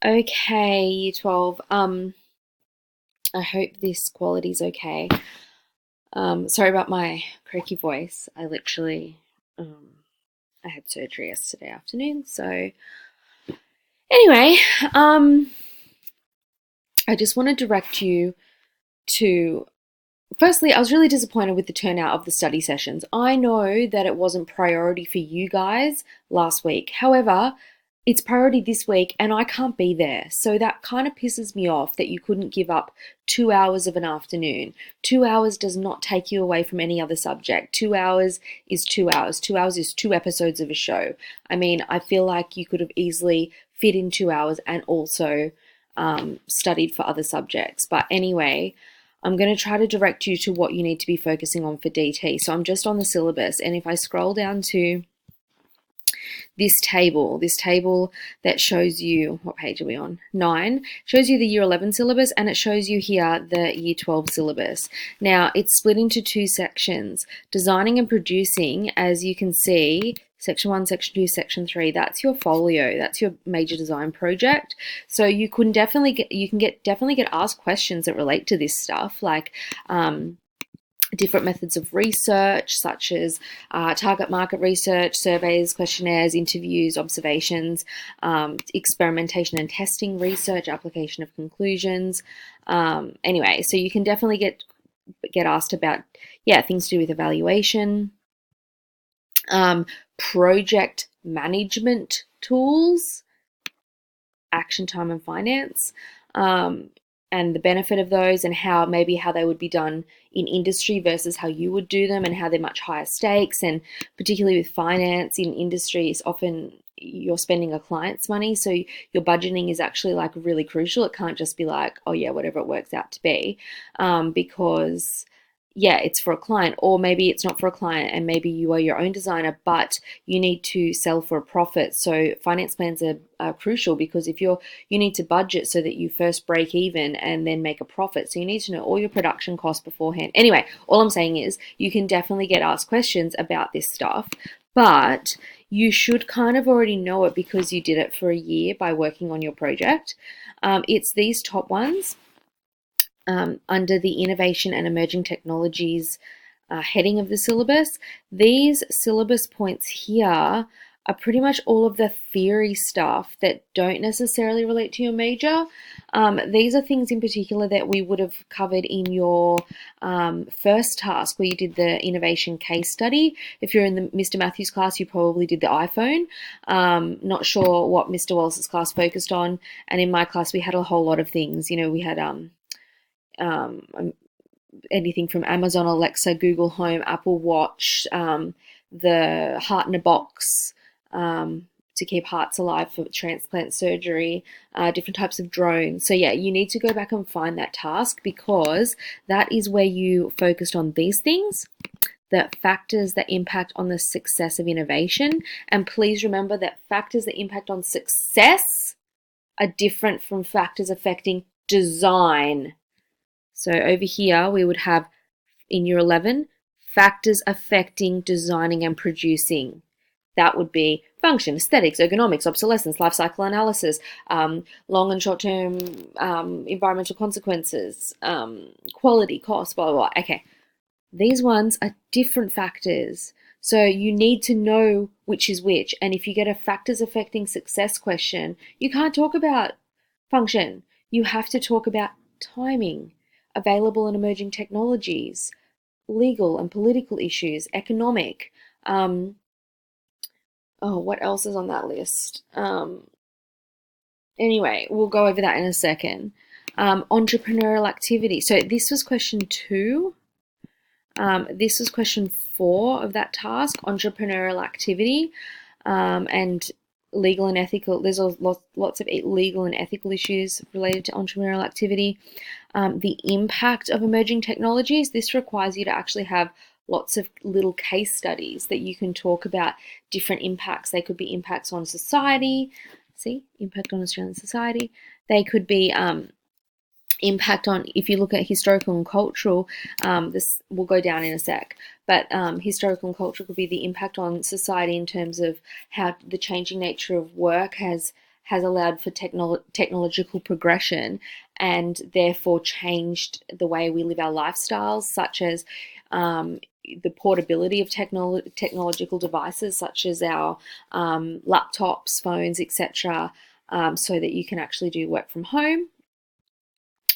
Okay, Year 12. I hope this quality's okay. Sorry about my croaky voice. I had surgery yesterday afternoon. So anyway, I just want to direct you to. Firstly, I was really disappointed with the turnout of the study sessions. I know that it wasn't priority for you guys last week. However, it's priority this week and I can't be there. So that kind of pisses me off that you couldn't give up 2 hours of an afternoon. 2 hours does not take you away from any other subject. 2 hours is 2 hours. 2 hours is 2 episodes of a show. I mean, I feel like you could have easily fit in 2 hours and also studied for other subjects. But anyway, I'm going to try to direct you to what you need to be focusing on for DT. So I'm just on the syllabus, and if I scroll down to this table that shows you, what page are we on? 9, shows you the year 11 syllabus, and it shows you here the year 12 syllabus. Now, it's split into 2 sections, designing and producing. As you can see, section 1, section 2, section 3, that's your folio, that's your major design project. So you can definitely get asked questions that relate to this stuff, like different methods of research, such as target market research, surveys, questionnaires, interviews, observations, experimentation and testing research, application of conclusions. Anyway, so you can definitely get asked about, things to do with evaluation, project management tools, action time and finance, and the benefit of those, and how they would be done in industry versus how you would do them, and how they're much higher stakes. And particularly with finance in industry, is often you're spending a client's money, so your budgeting is actually like really crucial. It can't just be like, oh yeah, whatever it works out to be, because it's for a client, or maybe it's not for a client, and maybe you are your own designer, but you need to sell for a profit. So finance plans are crucial, because if you need to budget so that you first break even and then make a profit. So you need to know all your production costs beforehand. Anyway, all I'm saying is you can definitely get asked questions about this stuff, but you should kind of already know it because you did it for a year by working on your project. It's these top ones. Under the Innovation and Emerging Technologies heading of the syllabus. These syllabus points here are pretty much all of the theory stuff that don't necessarily relate to your major. These are things in particular that we would have covered in your first task, where you did the innovation case study. If you're in the Mr. Matthews class, you probably did the iPhone. Not sure what Mr. Wallace's class focused on. And in my class, we had a whole lot of things. We had anything from Amazon Alexa, Google Home, Apple Watch, the heart in a box to keep hearts alive for transplant surgery, different types of drones. So you need to go back and find that task, because that is where you focused on these things, the factors that impact on the success of innovation. And please remember that factors that impact on success are different from factors affecting design. So over here, we would have in year 11, factors affecting designing and producing. That would be function, aesthetics, ergonomics, obsolescence, life cycle analysis, long and short-term environmental consequences, quality, cost, blah, blah, blah. Okay, these ones are different factors. So you need to know which is which. And if you get a factors affecting success question, you can't talk about function. You have to talk about timing, available and emerging technologies, legal and political issues, economic. What else is on that list? Anyway, we'll go over that in a second. Entrepreneurial activity. So this was question 2. This was question 4 of that task, entrepreneurial activity, and legal and ethical. There's lots of legal and ethical issues related to entrepreneurial activity. The impact of emerging technologies. This requires you to actually have lots of little case studies that you can talk about different impacts. They could be impacts on society. See, impact on Australian society. They could be impact on, if you look at historical and cultural, this will go down in a sec, but historical and cultural could be the impact on society in terms of how the changing nature of work has has allowed for technological progression and therefore changed the way we live our lifestyles, such as the portability of technological devices, such as our laptops, phones, etc., so that you can actually do work from home,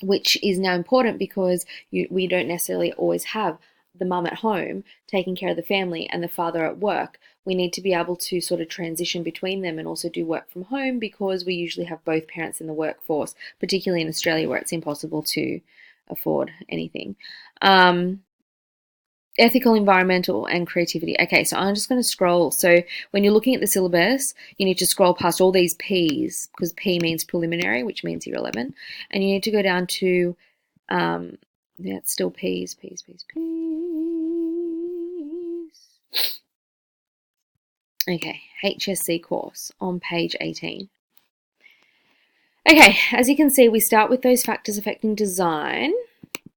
which is now important because we don't necessarily always have the mum at home taking care of the family and the father at work. We need to be able to sort of transition between them and also do work from home, because we usually have both parents in the workforce, particularly in Australia where it's impossible to afford anything. Ethical, environmental, and creativity. Okay, so I'm just going to scroll. So when you're looking at the syllabus, you need to scroll past all these P's, because P means preliminary, which means year 11. And you need to go down to, it's still P's. Okay, HSC course on page 18. Okay, as you can see, we start with those factors affecting design,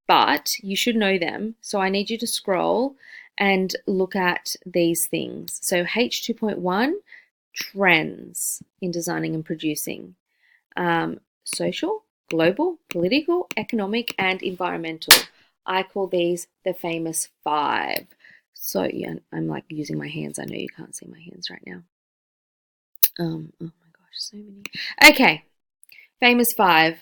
but you should know them. So I need you to scroll and look at these things. So H2.1, trends in designing and producing. Social, global, political, economic, and environmental. I call these the famous 5. So yeah, I'm like using my hands. I know you can't see my hands right now. Oh my gosh, so many. Okay, famous 5.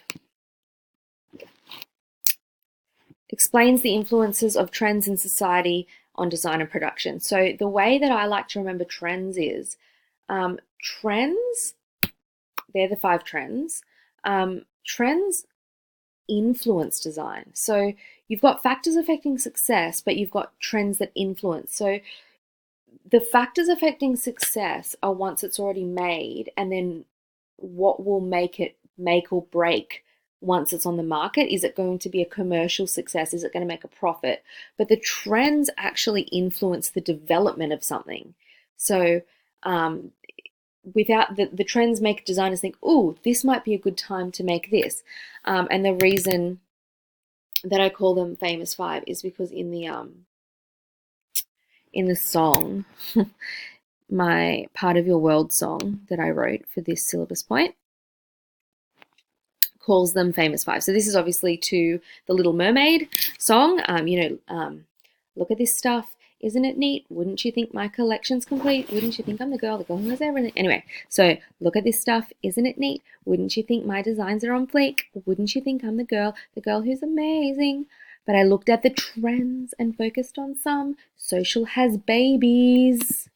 Explains the influences of trends in society on design and production. So the way that I like to remember trends is trends, they're the 5 trends. Trends influence design. So you've got factors affecting success, but you've got trends that influence. So the factors affecting success are once it's already made, and then what will make it make or break once it's on the market. Is it going to be a commercial success? Is it going to make a profit? But the trends actually influence the development of something. So without the trends make designers think, oh, this might be a good time to make this. And the reason that I call them famous 5 is because in the song, my Part of Your World song that I wrote for this syllabus point, calls them famous 5. So this is obviously to the Little Mermaid song. Look at this stuff. Isn't it neat? Wouldn't you think my collection's complete? Wouldn't you think I'm the girl who has everything? Anyway, so look at this stuff. Isn't it neat? Wouldn't you think my designs are on fleek? Wouldn't you think I'm the girl who's amazing? But I looked at the trends and focused on some. Social has babies.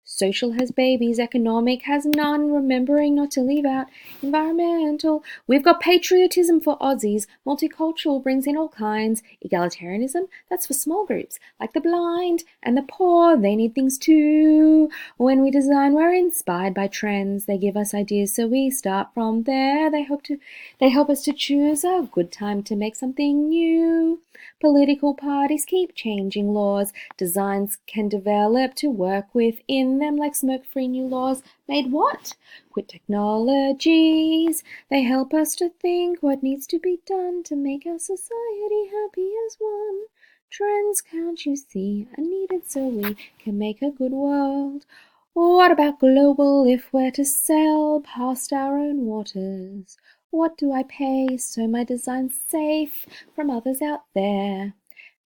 Social has babies, economic has none, remembering not to leave out environmental. We've got patriotism for Aussies, multicultural brings in all kinds, egalitarianism, that's for small groups, like the blind and the poor, they need things too. When we design, we're inspired by trends, they give us ideas, so we start from there. They help us to choose a good time to make something new. Political parties keep changing laws. Designs can develop to work within them, like smoke-free new laws. Made what? Quit technologies. They help us to think what needs to be done to make our society happy as one. Trends, can't you see, are needed so we can make a good world. What about global if we're to sail past our own waters? What do I pay so my design's safe from others out there?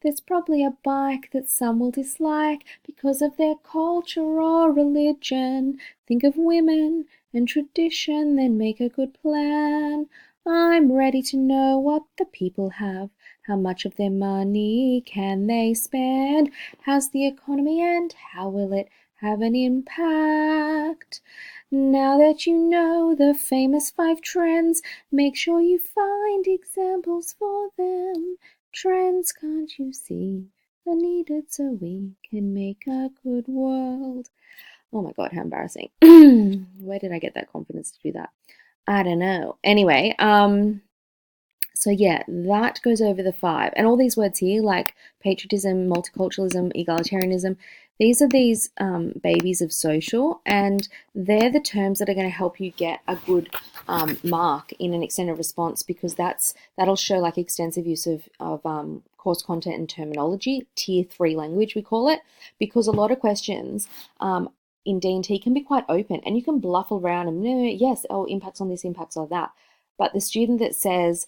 There's probably a bike that some will dislike because of their culture or religion. Think of women and tradition, then make a good plan. I'm ready to know what the people have. How much of their money can they spend? How's the economy and how will it have an impact? Now that you know the famous 5 trends, make sure you find examples for them. Trends, can't you see, are needed so we can make a good world. Oh my God, how embarrassing. Where did I get that confidence to do that? I don't know. Anyway, so yeah, that goes over the 5. And all these words here, like patriotism, multiculturalism, egalitarianism, these are these babies of social, and they're the terms that are going to help you get a good mark in an extended response, because that'll show like extensive use of course content and terminology, tier 3 language we call it, because a lot of questions in D&T can be quite open, and you can bluff around and yes, oh, impacts on this, impacts on that. But the student that says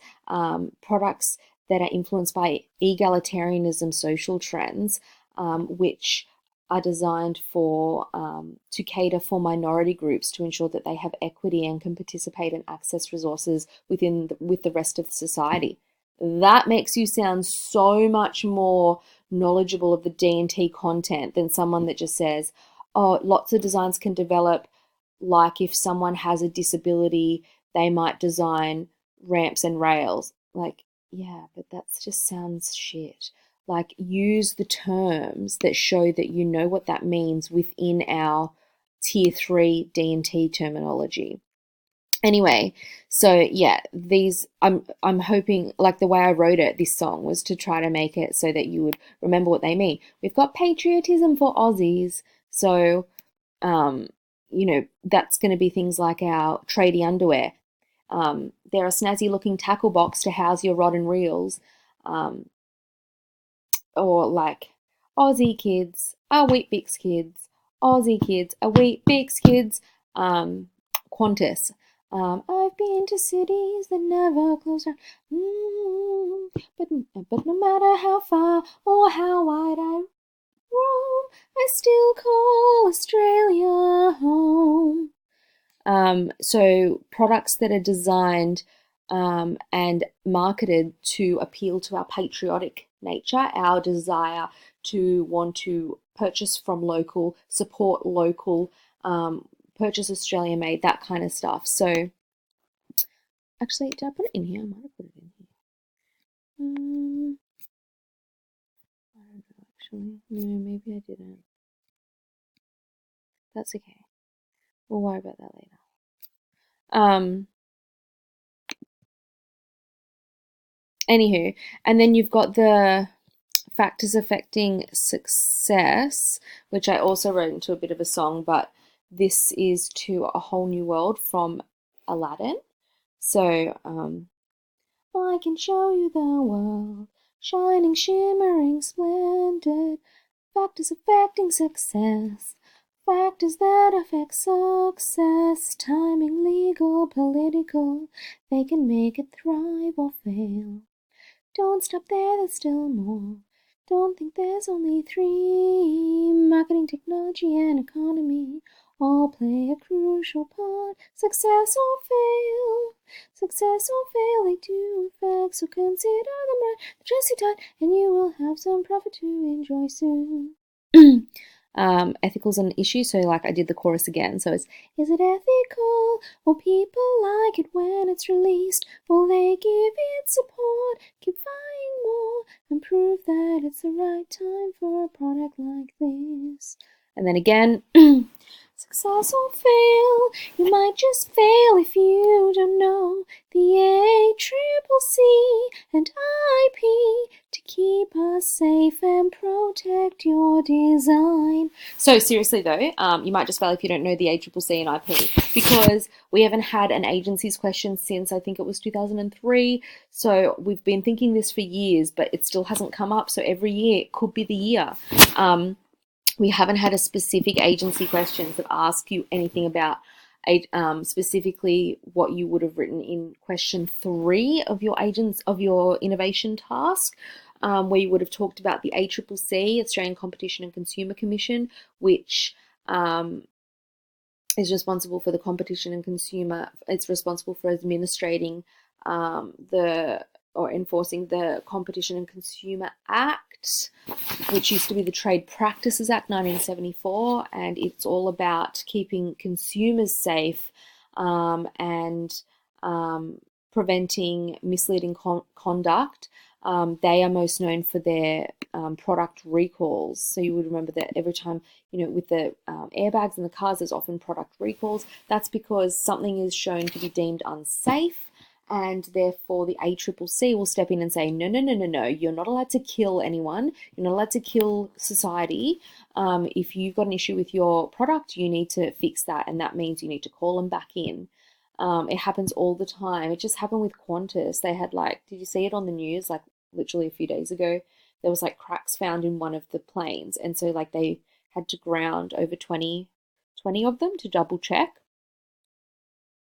products that are influenced by egalitarianism social trends, which are designed for to cater for minority groups to ensure that they have equity and can participate and access resources with the rest of society. That makes you sound so much more knowledgeable of the D&T content than someone that just says, oh, lots of designs can develop, like if someone has a disability, they might design ramps and rails. Like, yeah, but that just sounds shit. Like, use the terms that show that you know what that means within our tier 3 D&T terminology. Anyway, so yeah, I'm hoping, like the way I wrote it, this song was to try to make it so that you would remember what they mean. We've got patriotism for Aussies, so that's going to be things like our tradie underwear. There are snazzy looking tackle box to house your rod and reels, or like Aussie kids are Wheat Bix kids, Aussie kids are Wheat Bix kids. Qantas. I've been to cities that never close down, but no matter how far or how wide I roam, I still call Australia home. So products that are designed and marketed to appeal to our patriotic nature, our desire to want to purchase from local, support local, purchase Australian made, that kind of stuff. So actually, did I put it in here? I might have put it in here. I don't know, actually. No, maybe I didn't. That's okay. We'll worry about that later. Anywho, and then you've got the factors affecting success, which I also wrote into a bit of a song, but this is To a Whole New World from Aladdin. So, I can show you the world, shining, shimmering, splendid, factors affecting success, factors that affect success, timing, legal, political, they can make it thrive or fail. Don't stop there, there's still more. Don't think there's only three. Marketing, technology, and economy all play a crucial part. Success or fail, they do affect. So consider them right, the dress you tight, and you will have some profit to enjoy soon. Ethical's an issue, so like I did the chorus again. So it's, is it ethical? Will people like it when it's released? Will they give it support? Keep buying more and prove that it's the right time for a product like this. And then again, success or fail, you might just fail if you don't know the ACCC and IP to keep us safe and protect your design. So seriously though, you might just fail if you don't know the ACCC and IP, because we haven't had an agency's question since I think it was 2003. So we've been thinking this for years, but it still hasn't come up. So every year it could be the year. We haven't had a specific agency questions that ask you anything about specifically what you would have written in question 3 of your innovation task, where you would have talked about the ACCC, Australian Competition and Consumer Commission, which is responsible for the competition and consumer. It's responsible for administrating or enforcing the Competition and Consumer Act, which used to be the Trade Practices Act 1974, and it's all about keeping consumers safe and preventing misleading conduct. They are most known for their product recalls. So you would remember that every time, with the airbags in the cars, there's often product recalls. That's because something is shown to be deemed unsafe, and therefore the ACCC will step in and say, no, you're not allowed to kill anyone. You're not allowed to kill society. If you've got an issue with your product, you need to fix that, and that means you need to call them back in. It happens all the time. It just happened with Qantas. They had did you see it on the news, literally a few days ago? There was cracks found in one of the planes, and so they had to ground over 20 20 of them to double check.